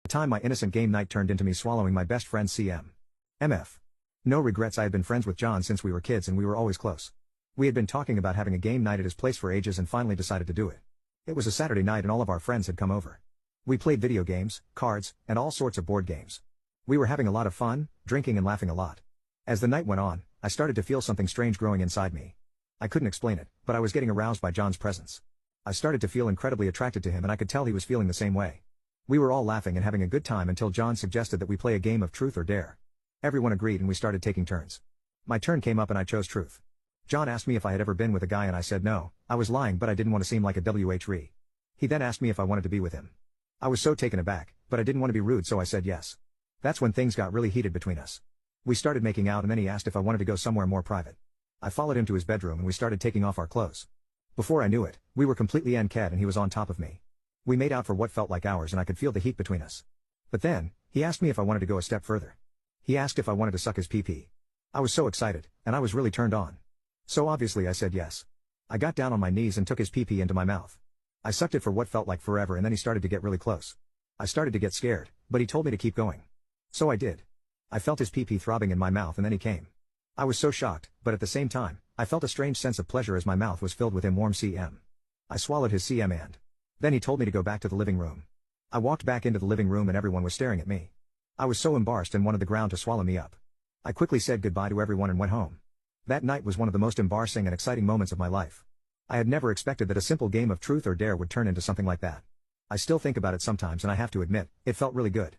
The time my innocent game night turned into me swallowing my best friend's CM. MF. No regrets. I had been friends with John since we were kids and we were always close. We had been talking about having a game night at his place for ages and finally decided to do it. It was a Saturday night and all of our friends had come over. We played video games, cards, and all sorts of board games. We were having a lot of fun, drinking and laughing a lot. As the night went on, I started to feel something strange growing inside me. I couldn't explain it, but I was getting aroused by John's presence. I started to feel incredibly attracted to him and I could tell he was feeling the same way. We were all laughing and having a good time until John suggested that we play a game of truth or dare. Everyone agreed and we started taking turns. My turn came up and I chose truth. John asked me if I had ever been with a guy and I said no. I was lying but I didn't want to seem like a WHRE. He then asked me if I wanted to be with him. I was so taken aback, but I didn't want to be rude so I said yes. That's when things got really heated between us. We started making out and then he asked if I wanted to go somewhere more private. I followed him to his bedroom and we started taking off our clothes. Before I knew it, we were completely naked and he was on top of me. We made out for what felt like hours and I could feel the heat between us. But then, he asked me if I wanted to go a step further. He asked if I wanted to suck his pee-pee. I was so excited, and I was really turned on. So obviously I said yes. I got down on my knees and took his pee-pee into my mouth. I sucked it for what felt like forever and then he started to get really close. I started to get scared, but he told me to keep going. So I did. I felt his pee-pee throbbing in my mouth and then he came. I was so shocked, but at the same time, I felt a strange sense of pleasure as my mouth was filled with him warm CM. I swallowed his CM and then he told me to go back to the living room. I walked back into the living room and everyone was staring at me. I was so embarrassed and wanted the ground to swallow me up. I quickly said goodbye to everyone and went home. That night was one of the most embarrassing and exciting moments of my life. I had never expected that a simple game of truth or dare would turn into something like that. I still think about it sometimes and I have to admit, it felt really good.